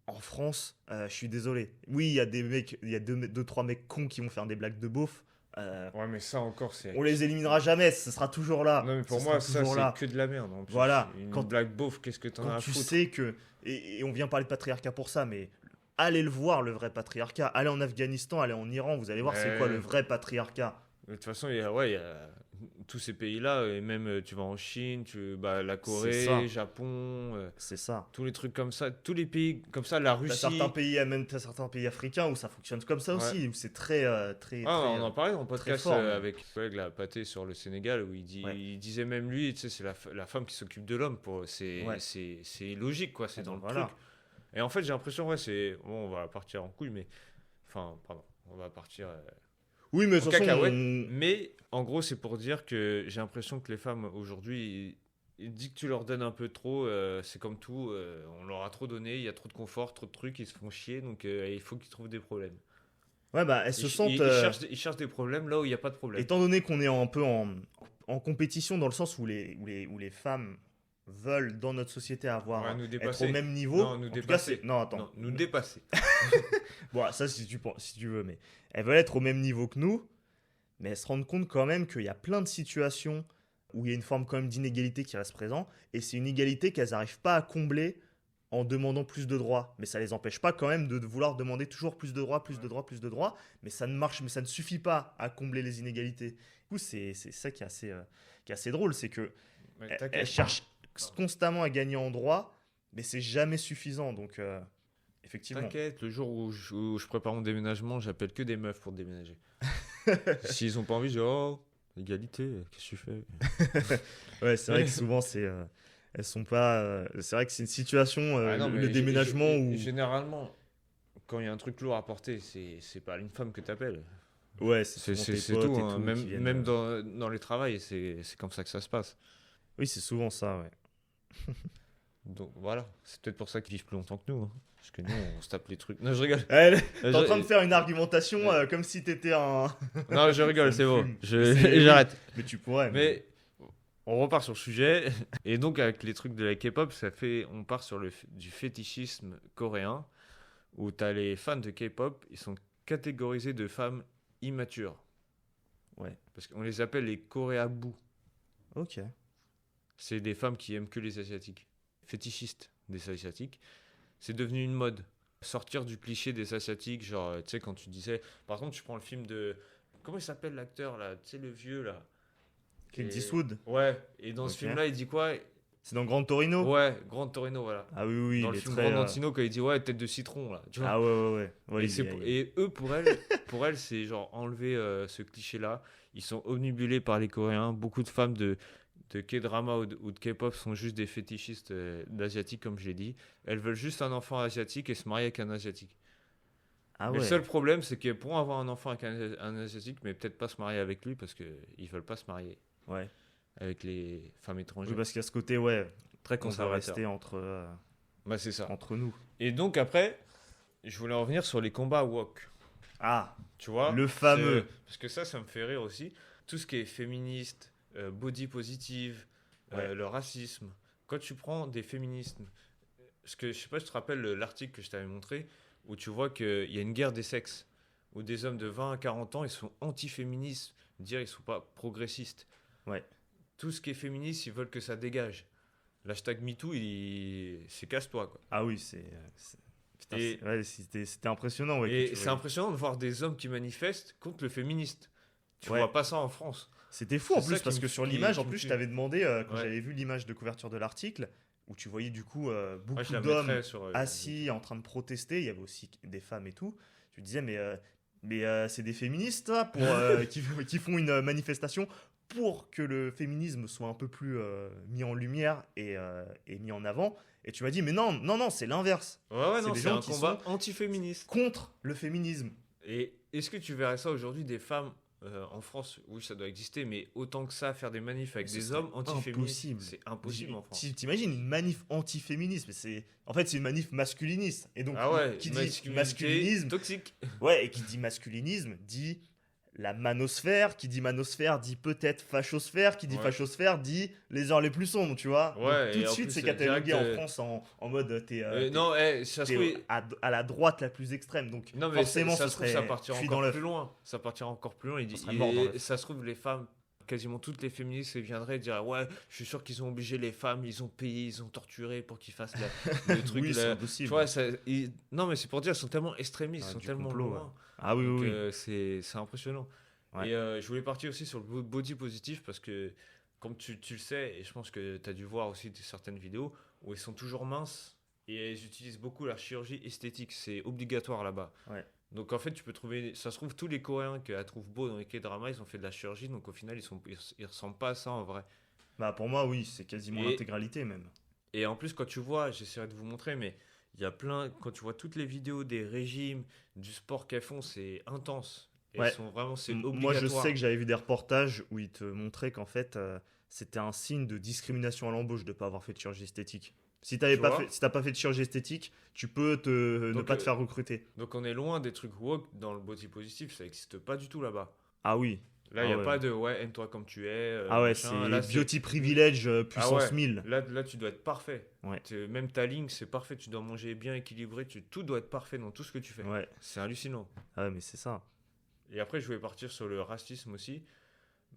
En France, je suis désolé. Oui, il y a des mecs, il y a deux, trois mecs cons qui vont faire des blagues de beauf. Ouais, mais ça encore, c'est. On les éliminera jamais, ce sera toujours là. Non, mais pour Ce moi, sera ça, toujours c'est là. que de la merde. En plus. Voilà. Une Quand- blague beauf, qu'est-ce que t'en as Quand à tu foutre? sais que. Et on vient parler de patriarcat pour ça, mais allez le voir, le vrai patriarcat. Allez en Afghanistan, allez en Iran, vous allez voir c'est Ouais. quoi le vrai patriarcat. De toute façon, il y a tous ces pays-là, et même tu vas en Chine, la C'est ça. Corée, Japon, C'est ça. tous les trucs comme ça, tous les pays comme ça, la Russie. T'as certains pays africains où ça fonctionne comme ça Ouais. aussi, où c'est très, Ah, très, on en parlait dans le podcast fort, même. avec le collègue là, Pathé sur le Sénégal, où Ouais. il disait même lui, tu sais, c'est la femme qui s'occupe de l'homme. Ouais. C'est logique, quoi, c'est Ah, dans donc le voilà. truc. Et en fait, j'ai l'impression, ouais, c'est. Bon, on va partir en couille, mais. Enfin, pardon, on va partir Oui, mais de en toute façon, cacahuète. Mais en gros, c'est pour dire que j'ai l'impression que les femmes aujourd'hui, il dit que tu leur donnes un peu trop, c'est comme tout, on leur a trop donné, il y a trop de confort, trop de trucs, ils se font chier, donc il faut qu'ils trouvent des problèmes. ouais, bah, elles se sentent. Ils cherchent des problèmes là où il n'y a pas de problème. Étant donné qu'on est un peu en compétition dans le sens où les femmes veulent dans notre société Ouais, nous être dépasser. au même niveau. Non, nous en tout cas, dépasser. non, attends. Non, nous dépasser. Bon, ça, si tu veux, mais elles veulent être au même niveau que nous, mais elles se rendent compte quand même qu'il y a plein de situations où il y a une forme quand même d'inégalité qui reste présente, et c'est une égalité qu'elles n'arrivent pas à combler en demandant plus de droits. Mais ça les empêche pas quand même de vouloir demander toujours plus de droits, plus de droits, plus de droits, mais ça ne marche, mais ça ne suffit pas à combler les inégalités. Du coup, c'est ça qui est assez drôle, c'est que Mais elles t'inquiète. cherchent constamment à gagner en droits, mais c'est jamais suffisant, donc effectivement. T'inquiète, le jour où je prépare mon déménagement, j'appelle que des meufs pour déménager. S'ils ont pas envie, je dis oh, égalité, qu'est-ce que tu fais? Ouais, c'est vrai que souvent, elles sont pas. C'est vrai que c'est une situation, Ah non, mais le déménagement où. généralement, quand il y a un truc lourd à porter, c'est pas une femme que t'appelles. Ouais, c'est souvent tes C'est potes tout, et hein. tout Même, qui viennent, même dans les travails, c'est comme ça que ça se passe. Oui, c'est souvent ça, ouais. Donc voilà, c'est peut-être pour ça qu'ils vivent plus longtemps que nous, hein. Parce que nous, on se tape les trucs. Non, je rigole. T'es en train de faire une argumentation comme si t'étais un. Non, je rigole, Ça c'est me bon. fume. C'est- J'arrête. Mais tu pourrais. Mais on repart sur le sujet. Et donc, avec les trucs de la K-pop, on part sur du fétichisme coréen, où tu as les fans de K-pop, ils sont catégorisés de femmes immatures. Ouais. Parce qu'on les appelle les coréabous. Ok. C'est des femmes qui aiment que les Asiatiques. Fétichistes des Asiatiques. C'est devenu une mode. Sortir du cliché des Asiatiques, genre, tu sais, quand tu disais. Par contre, tu prends le film de. Comment il s'appelle l'acteur, là? Tu sais, le vieux, là. Clint Et- Eastwood. Ouais, et dans ce Ok. film-là, il dit quoi? C'est dans Grand Torino. Ouais, Grand Torino, voilà. Ah oui, oui, Dans il le est film très. Grand Antino, quand il dit ouais, tête de citron, là. Tu vois. Ah ouais, ouais, ouais. Ouais, Et, il est- et eux, pour elles, c'est genre enlever ce cliché-là. Ils sont omnibulés par les Coréens. Beaucoup de femmes de K-drama ou de K-pop sont juste des fétichistes d'asiatiques, comme je l'ai dit. Elles veulent juste un enfant asiatique et se marier avec un asiatique. Ah Mais ouais. le seul problème, c'est qu'ils pourront avoir un enfant avec un asiatique, mais peut-être pas se marier avec lui parce qu'ils veulent pas se marier Ouais. avec les femmes étrangères. Oui, parce qu'il y a ce côté, ouais, très qu'on va Conservateur. rester Bah, c'est ça. entre nous. Et donc après, je voulais en revenir sur les combats wok. Ah, Tu vois, le fameux. parce que ça me fait rire aussi. Tout ce qui est féministe, body positive, Ouais. le racisme. Quand tu prends des féministes, parce que je sais pas si tu te rappelles l'article que je t'avais montré, où tu vois qu'il y a une guerre des sexes, où des hommes de 20 à 40 ans, ils sont anti-féministes, dire ils sont pas progressistes. Ouais. Tout ce qui est féministe, ils veulent que ça dégage. L'hashtag MeToo, c'est casse-toi, quoi. Ah oui, putain, Et- ouais, c'était impressionnant. Ouais, Et que tu c'est vois. impressionnant de voir des hommes qui manifestent contre le féministe. Tu Ouais. vois pas ça en France. C'était fou en C'est plus ça qui parce me- que sur qui- l'image, qui en me plus, je tue. t'avais demandé quand Ouais. j'avais vu l'image de couverture de l'article où tu voyais du coup Ouais, beaucoup je la d'hommes mettrai sur, assis en train de protester. Il y avait aussi des femmes et tout. Tu te disais, mais c'est des féministes ça, qui font une manifestation pour que le féminisme soit un peu plus mis en lumière et mis en avant. Et tu m'as dit, mais non, non, non, c'est l'inverse. Ouais, ouais, C'est non, des c'est gens un qui combat anti-féministe. Contre le féminisme. Et est-ce que tu verrais ça aujourd'hui, des femmes en France? Oui, ça doit exister, mais autant que ça, faire des manifs avec Ce des serait hommes anti-féministes, impossible. c'est impossible en France. T'imagines une manif anti-féministe, mais c'est une manif masculiniste. Et donc, Ah ouais, qui dit masculinité masculinisme, toxique. ouais, et qui dit masculinisme dit la manosphère, qui dit manosphère dit peut-être fachosphère, qui dit Ouais. fachosphère dit les heures les plus sombres, tu vois. Ouais, Donc, tout et de en suite, plus, c'est c'est catalogué direct, en France en mode Non, ça se t'es trouve, à la droite la plus extrême. Donc, non, mais forcément, ça ce se trouve, serait ça partira cuit encore dans l'œuf. plus loin. Ça partira encore plus loin. Ça serait mort dans l'œuf. Ça se trouve, les femmes, quasiment toutes les féministes, elles viendraient dire ouais, je suis sûr qu'ils ont obligé les femmes, ils ont payé, ils ont torturé pour qu'ils fassent le truc. Oui, là. c'est Tu impossible. vois, non, mais c'est pour dire, ils sont tellement extrémistes, Ah, ils sont du tellement complot, loin. Ah oui, Donc, oui, oui. c'est impressionnant. Ouais. Et je voulais partir aussi sur le body positif parce que, comme tu le sais, et je pense que tu as dû voir aussi certaines vidéos où ils sont toujours minces et ils utilisent beaucoup la chirurgie esthétique. C'est obligatoire là-bas. Ouais. Donc en fait, tu peux trouver. Ça se trouve, tous les Coréens qu'elle trouve beaux dans les K-dramas, ils ont fait de la chirurgie. Donc au final, ils ressemblent pas à ça en vrai. Bah pour moi, oui, c'est quasiment Et, l'intégralité même. et en plus, quand tu vois, j'essaierai de vous montrer, mais il y a plein. Quand tu vois toutes les vidéos des régimes, du sport qu'elles font, c'est intense. Et elles Ouais. sont vraiment. C'est Moi, je sais obligatoire. que j'avais vu des reportages où ils te montraient qu'en fait, c'était un signe de discrimination à l'embauche de ne pas avoir fait de chirurgie esthétique. Tu vois? Si t'as pas fait de chirurgie esthétique, tu peux ne Donc, pas te faire recruter. Donc on est loin des trucs woke dans le body positif, ça n'existe pas du tout là-bas. Ah oui. Là, il Ah n'y a ouais. pas de ouais, aime-toi comme tu es, Ah ouais, machin. c'est Là, c'est. beauty privilege Ah puissance ouais, 1000. là tu dois être parfait. Ouais. Même ta ligne, c'est parfait. Tu dois manger bien équilibré. Tout doit être parfait dans tout ce que tu fais. Ouais. C'est hallucinant. Ah ouais, mais c'est ça. Et après, je voulais partir sur le racisme aussi.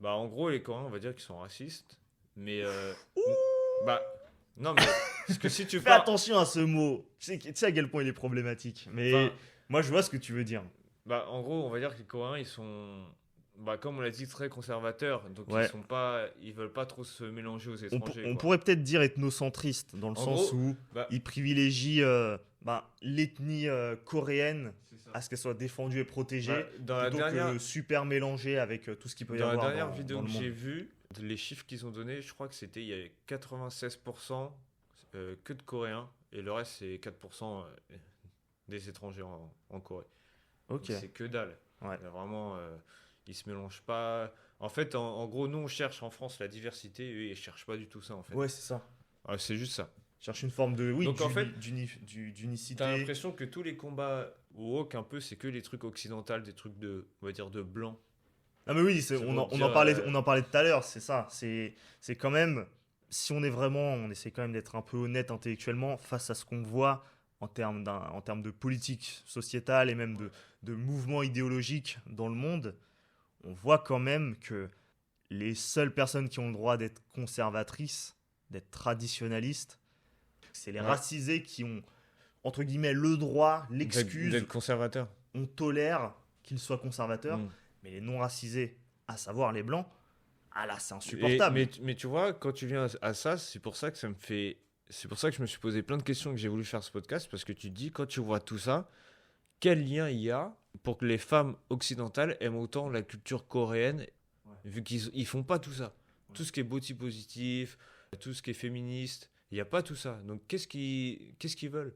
Bah, en gros, les Coréens, on va dire qu'ils sont racistes. Mais. Bah. Non, mais. Parce que si tu Fais pars. attention à ce mot. Tu sais à quel point il est problématique. Mais Enfin, moi, je vois ce que tu veux dire. bah, en gros, on va dire que les Coréens, ils sont, bah, comme on l'a dit, très conservateurs. Donc, Ouais. ils veulent pas trop se mélanger aux On, étrangers, on quoi. pourrait peut-être dire ethnocentriste, dans le En sens gros, où bah, il privilégie l'ethnie coréenne c'est ça. à ce qu'elle soit défendue et protégée, Bah, plutôt que super mélangée avec tout ce qu'il peut y dans la avoir dernière dans vidéo le que j'ai monde. vue, les chiffres qu'ils ont donnés, je crois que c'était il y a 96% que de Coréens et le reste c'est 4% des étrangers en Corée. Donc Ok, c'est que dalle. ouais. Il y a vraiment, ils se mélangent pas. En fait, en gros, nous on cherche en France la diversité, eux ils cherchent pas du tout ça en fait. Ouais, c'est ça. C'est juste ça. Cherche une forme de, oui, Donc en fait, t'as d'unicité. l'impression que tous les combats woke un peu, c'est que les trucs occidentaux, des trucs de, on va dire, de blanc. Ah mais oui, C'est on pour en, dire, on en parlait tout à l'heure, c'est ça. C'est quand même, si on est vraiment, on essaie quand même d'être un peu honnête intellectuellement face à ce qu'on voit en termes de politique sociétale et même de mouvements idéologiques dans le monde, on voit quand même que les seules personnes qui ont le droit d'être conservatrices, d'être traditionnalistes, c'est les Ouais. racisés qui ont, entre guillemets, le droit, D'être l'excuse, conservateur. on tolère qu'ils soient conservateurs, Mm. mais les non racisés, à savoir les blancs, ah là, c'est Et- insupportable. mais tu vois, quand tu viens à ça, c'est pour ça que ça me fait. C'est pour ça que je me suis posé plein de questions que j'ai voulu faire ce podcast, parce que tu te dis, quand tu vois tout ça, quel lien il y a pour que les femmes occidentales aiment autant la culture coréenne, vu qu'ils font pas tout ça. Tout ce qui est body positif, tout ce qui est féministe, il n'y a pas tout ça. Donc qu'est-ce qu'ils veulent?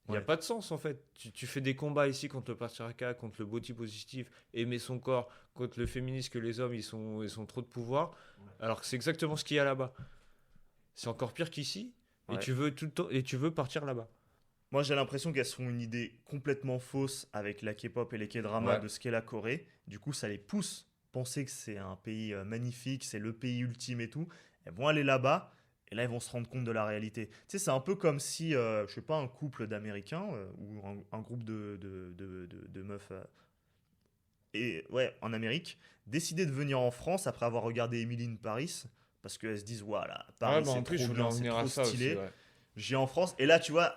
Il n'y a Ouais. pas de sens en fait. Tu fais des combats ici contre le patriarcat, contre le body positif, aimer son corps, contre le féminisme que les hommes ils sont trop de pouvoir, alors que c'est exactement ce qu'il y a là-bas. C'est encore pire qu'ici, et Ouais. tu veux tout le temps, et tu veux partir là-bas. Moi, j'ai l'impression qu'elles sont une idée complètement fausse avec la K-pop et les K-dramas Ouais. de ce qu'est la Corée. Du coup, ça les pousse à penser que c'est un pays magnifique, c'est le pays ultime et tout. Elles vont aller là-bas et là, elles vont se rendre compte de la réalité. Tu sais, c'est un peu comme si, je sais pas, un couple d'Américains ou un groupe de meufs ouais, en Amérique décidait de venir en France après avoir regardé Emily in Paris parce qu'elles se disent, voilà, Paris, Bah, en c'est plus, je trop voulais bien, en c'est venir à trop ça stylé. aussi. Ouais. J'ai en France. Et là, tu vois,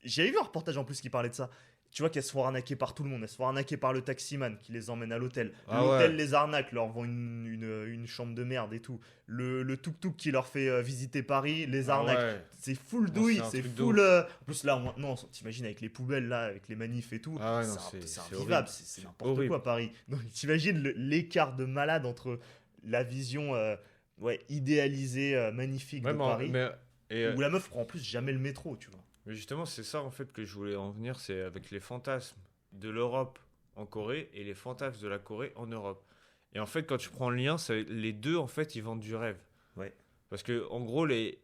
j'avais vu un reportage en plus qui parlait de ça. Tu vois qu'elles se font arnaquer par tout le monde. Elles se font arnaquer par le taximan qui les emmène à l'hôtel. Ah L'hôtel ouais. les arnaque, leur vend une chambre de merde et tout. Le tuk-tuk qui leur fait visiter Paris les Ah arnaque. ouais. C'est full Non, douille, c'est un c'est truc de full. ouf. En plus, là, non, t'imagines avec les poubelles, là, avec les manifs et tout. Ah ouais, non, c'est c'est invivable, horrible. c'est C'est n'importe horrible. quoi Paris. Donc, t'imagines l'écart de malade entre la vision idéalisée, magnifique Ouais, de Paris, et, où la meuf prend en plus jamais le métro, tu vois. mais justement, c'est ça en fait que je voulais en venir, c'est avec les fantasmes de l'Europe en Corée et les fantasmes de la Corée en Europe. Et en fait, quand tu prends le lien, les deux en fait, ils vendent du rêve. Ouais. Parce que en gros, les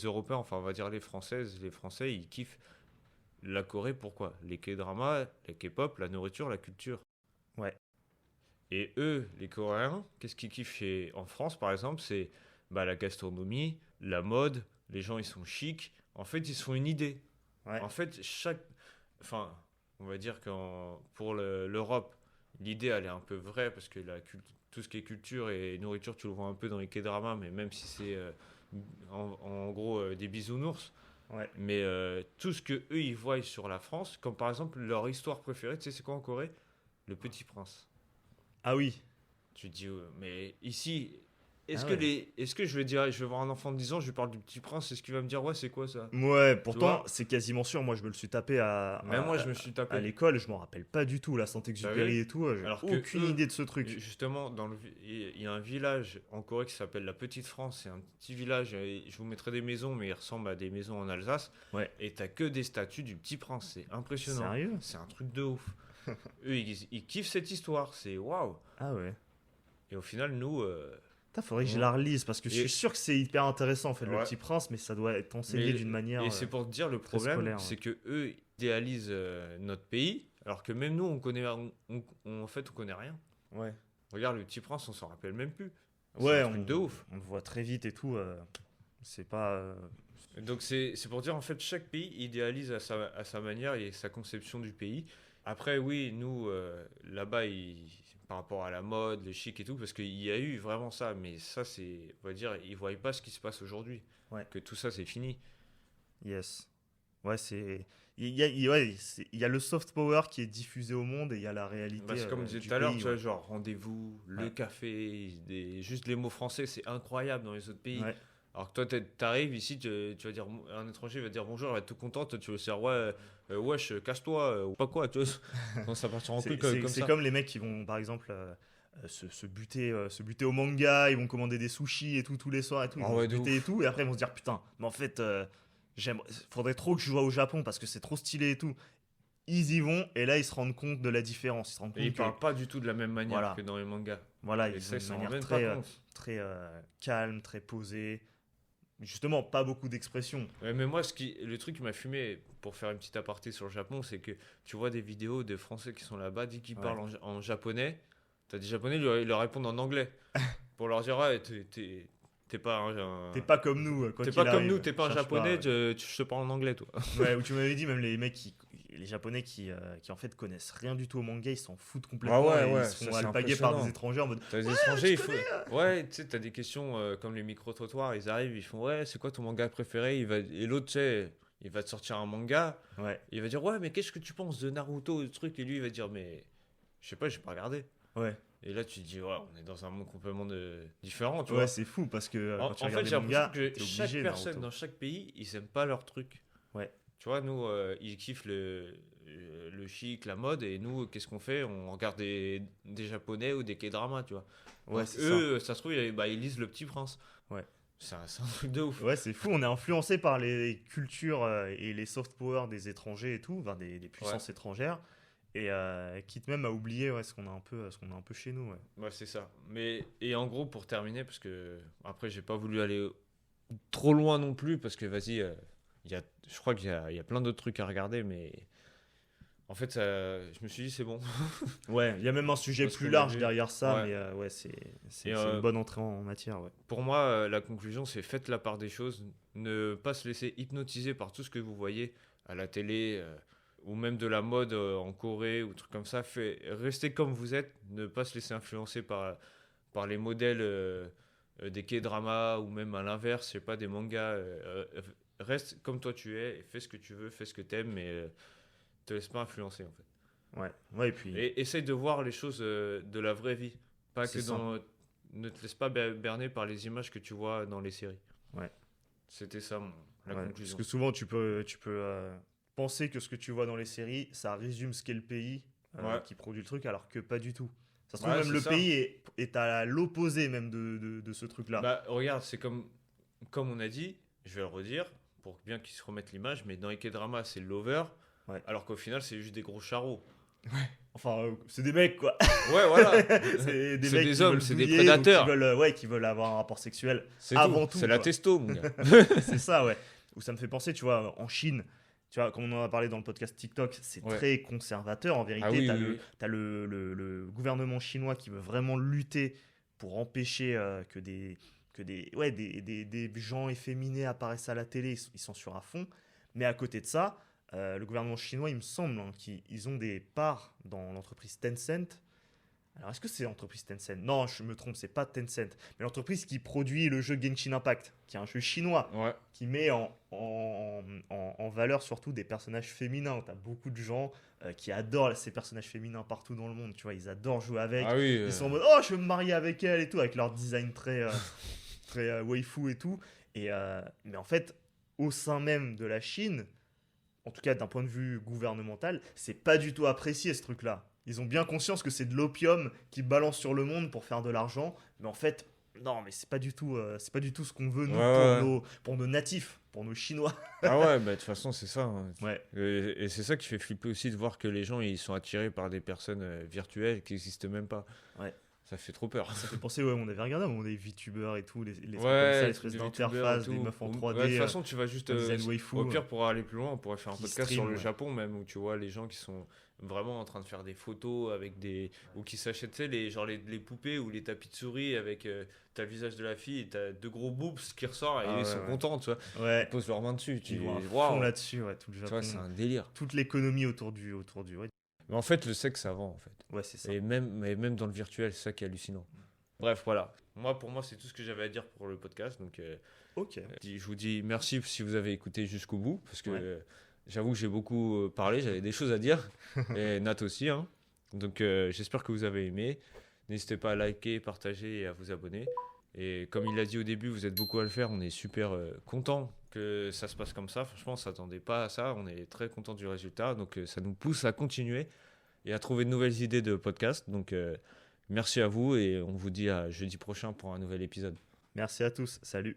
Européens, enfin on va dire les Françaises, les Français, ils kiffent la Corée. Pourquoi? Les K-dramas, les K-pop, la nourriture, la culture. Ouais. Et eux, les Coréens, qu'est-ce qu'ils kiffent en France par exemple? C'est bah, la gastronomie, la mode, les gens ils sont chics. En fait, ils se font une idée. Ouais. En fait, enfin, on va dire que pour l'Europe, l'idée elle est un peu vraie parce que tout ce qui est culture et nourriture, tu le vois un peu dans les K-dramas, mais même si c'est en gros des bisounours. Ouais. Mais tout ce que eux ils voient sur la France, comme par exemple leur histoire préférée, tu sais c'est quoi en Corée? Le Petit Prince. Ah oui. Tu te dis, mais ici, Ah ouais. est-ce que je vais dire, je vais voir un enfant de 10 ans, je lui parle du Petit Prince, est-ce qu'il va me dire, ouais, c'est quoi ça? Ouais, Tu pourtant, vois? c'est quasiment sûr. Moi, je me le suis tapé Même moi, je me suis à tapé. l'école. Je m'en rappelle pas du tout. La T'as vu? Saint-Exupéry et tout. J'ai Alors que aucune eux, idée de ce truc. justement, il y a un village en Corée qui s'appelle la Petite France. C'est un petit village. Je vous mettrai des maisons, mais il ressemble à des maisons en Alsace. Ouais. Et t'as que des statues du Petit Prince. C'est impressionnant. Sérieux? C'est un truc de ouf. Eux, ils kiffent cette histoire. C'est waouh. Ah ouais. Et au final, nous. Putain, faudrait que je on- la relise parce que je suis Et, sûr que c'est hyper intéressant en fait, Le ouais. Petit Prince, mais ça doit être enseigné Mais, d'une manière et c'est pour te dire, le très problème, scolaire. c'est que eux idéalisent notre pays, alors que même nous, on connaît, en fait, on connaît rien. Ouais. Regarde, le Petit Prince, on s'en rappelle même plus. C'est Ouais, un truc de ouf. on le voit très vite et tout. C'est pas. Donc c'est pour dire, en fait, chaque pays idéalise à sa manière et sa conception du pays. Après, oui, nous, là-bas, par rapport à la mode, le chic et tout, parce qu'il y a eu vraiment ça, mais ça, c'est, on va dire, ils ne voient pas ce qui se passe aujourd'hui. Ouais. Que tout ça, c'est fini. Yes. Ouais, c'est. Il y a le soft power qui est diffusé au monde et il y a la réalité Bah, c'est comme je disais du tout à l'heure, pays. tu vois, Ouais. genre rendez-vous, le Ouais. café, juste les mots français, c'est incroyable dans les autres pays. Ouais. Alors que toi, t'arrives ici, tu vas dire, un étranger va dire bonjour, il va être tout content, toi, tu vas dire ouais, wesh, casse-toi, ou pas quoi, tu vois. Non, ça partira en couille comme C'est ça. comme les mecs qui vont, par exemple, se buter au manga, ils vont commander des sushis et tout tous les soirs et tout, ils Ah vont ouais, se de buter et ouf. tout, et après ils vont se dire putain, mais en fait, faudrait trop que je joue au Japon parce que c'est trop stylé et tout. Ils y vont et là ils se rendent compte de la différence, ils se rendent Et ils compte que parlent pas du tout de la même manière voilà, que dans les mangas. voilà, Et ils ça, ont ils une s'en rendent manière même pas compte. très calme, très posée. Justement, pas beaucoup d'expressions. Ouais, mais moi, le truc qui m'a fumé, pour faire une petite aparté sur le Japon, c'est que tu vois des vidéos de Français qui sont là-bas, dès qu'ils Ouais. parlent en japonais, t'as des Japonais, ils leur répondent en anglais. Pour leur dire, ouais, t'es pas T'es pas comme nous, quoi t'es qu'il pas comme nous, arrive. t'es pas un Cherche pas, japonais, ouais. je te parle en anglais, toi. Ouais, ou tu m'avais dit même les japonais qui en fait connaissent rien du tout au manga, ils s'en foutent complètement Ah ouais, et ouais, ils se ça, font c'est alpaguer par des impressionnant. étrangers en mode T'as des étrangers, ouais, tu sais, t'as des questions comme les micro-trottoirs, ils arrivent, ils font, ouais, c'est quoi ton manga préféré? Et l'autre, tu sais, il va te sortir un manga, ouais, il va dire, ouais, mais qu'est-ce que tu penses de Naruto, le truc? Et lui, il va dire, mais je sais pas, j'ai pas regardé. ouais, Et là, tu te dis, ouais, on est dans un monde complètement différent, tu ouais, vois. c'est fou parce que En, quand tu en fait, regardes les j'ai l'impression mangas, que t'es chaque obligé personne Naruto. dans chaque pays, ils aiment pas leur truc. Ouais, Tu vois, nous, ils kiffent le chic, la mode, et nous, qu'est-ce qu'on fait? On regarde des japonais ou des K-dramas, tu vois. ouais, Donc c'est eux, ça se trouve, ils lisent Le Petit Prince. Ouais. C'est un truc de ouf. ça. Ouais, c'est fou. On est influencé par les cultures et les soft power des étrangers et tout, enfin, des puissances étrangères, et quitte même à oublier ce qu'on a un peu chez nous. Ouais. Ouais, c'est ça. Et en gros, pour terminer, parce que après, j'ai pas voulu aller trop loin non plus, parce que vas-y, je crois qu'il y a plein d'autres trucs à regarder, mais en fait, je me suis dit, c'est bon. Ouais, il y a même un sujet Parce plus qu'on l'a large vu. derrière ça, Ouais. mais ouais, c'est Et, une bonne entrée en matière. Ouais. Pour moi, la conclusion, c'est faites la part des choses. Ne pas se laisser hypnotiser par tout ce que vous voyez à la télé ou même de la mode en Corée ou trucs comme ça. Restez comme vous êtes. Ne pas se laisser influencer par les modèles des K-dramas ou même à l'inverse, je sais pas, des mangas. Reste comme toi tu es et fais ce que tu veux, fais ce que t'aimes, mais te laisse pas influencer en fait. Ouais, ouais, et puis Et essaye de voir les choses de la vraie vie. Pas c'est que ça. Ne te laisse pas berner par les images que tu vois dans les séries. Ouais. C'était ça la Ouais, conclusion. parce que souvent, tu peux penser que ce que tu vois dans les séries, ça résume ce qu'est le pays Ouais. qui produit le truc, alors que pas du tout. Ça se trouve, Ouais, même c'est le ça. pays est à l'opposé même de ce truc-là. Bah, regarde, c'est comme on a dit, je vais le redire, pour bien qu'ils se remettent l'image, mais dans les K-dramas, c'est le lover, Ouais. alors qu'au final, c'est juste des gros charros. Enfin, c'est des mecs, quoi. Ouais, voilà. C'est des C'est mecs des qui hommes, veulent c'est des douiller, donc prédateurs. qui veulent avoir un rapport sexuel C'est avant tout. tout. C'est la quoi. testo, mon gars. C'est ça, ouais. Où ça me fait penser, tu vois, en Chine, tu vois, comme on en a parlé dans le podcast TikTok, c'est Ouais. très conservateur. En vérité, Ah oui, t'as oui, t'as le gouvernement chinois qui veut vraiment lutter pour empêcher des gens efféminés apparaissent à la télé, ils censurent à fond. Mais à côté de ça, le gouvernement chinois, il me semble, qu'ils ont des parts dans l'entreprise Tencent, Alors, est-ce que c'est l'entreprise Tencent? Non, je me trompe, c'est pas Tencent. Mais l'entreprise qui produit le jeu Genshin Impact, qui est un jeu chinois, Ouais. qui met en valeur surtout des personnages féminins. Tu as beaucoup de gens qui adorent ces personnages féminins partout dans le monde. Tu vois, ils adorent jouer avec. Ah oui. Ils sont en mode, oh, je veux me marier avec elle et tout, avec leur design très waifu et tout. Mais en fait, au sein même de la Chine, en tout cas d'un point de vue gouvernemental, c'est pas du tout apprécié ce truc-là. Ils ont bien conscience que c'est de l'opium qui balance sur le monde pour faire de l'argent, mais en fait, non, mais c'est pas du tout ce qu'on veut nous Ouais, ouais. pour nos natifs, pour nos Chinois. Ah ouais, bah de toute façon, c'est ça, hein. Ouais, Et c'est ça qui fait flipper aussi de voir que les gens ils sont attirés par des personnes virtuelles qui n'existent même pas. ouais. Ça fait trop peur. Ça fait penser, ouais, on avait regardé un moment des VTubers et tout, les trucs comme ça, Ouais, l'espèce des VTubers et d'interface, tout. des meufs en Ouais, 3D, de toute façon, tu vas juste. un design waifu. Au pire, pour aller plus loin, on pourrait faire un Qui podcast stream, sur le ouais. Japon, même, où tu vois les gens qui sont vraiment en train de faire des photos avec des. Ou qui s'achètent, tu sais, les poupées ou les tapis de souris avec t'as le visage de la fille et t'as deux gros boobs qui ressortent et Ah ils ouais, sont ouais. contents, tu vois. Ouais, Ils posent leurs mains dessus. ils vont à fond Waouh. là-dessus, ouais, tout le Tu Japon. vois, c'est un délire. Toute l'économie autour du. Ouais, Mais en fait, le sexe, ça vend, en fait. ouais, c'est ça. Mais même dans le virtuel, c'est ça qui est hallucinant. Bref, voilà. Pour moi, c'est tout ce que j'avais à dire pour le podcast. Donc, Ok. je vous dis merci si vous avez écouté jusqu'au bout. Parce que Ouais. j'avoue que j'ai beaucoup parlé. J'avais des choses à dire. Et Nat aussi, hein. Donc, j'espère que vous avez aimé. N'hésitez pas à liker, partager et à vous abonner. Et comme il l'a dit au début, vous êtes beaucoup à le faire. On est super content que ça se passe comme ça. Franchement, on ne s'attendait pas à ça. On est très content du résultat. Donc, ça nous pousse à continuer et à trouver de nouvelles idées de podcast. Donc, merci à vous et on vous dit à jeudi prochain pour un nouvel épisode. Merci à tous. Salut.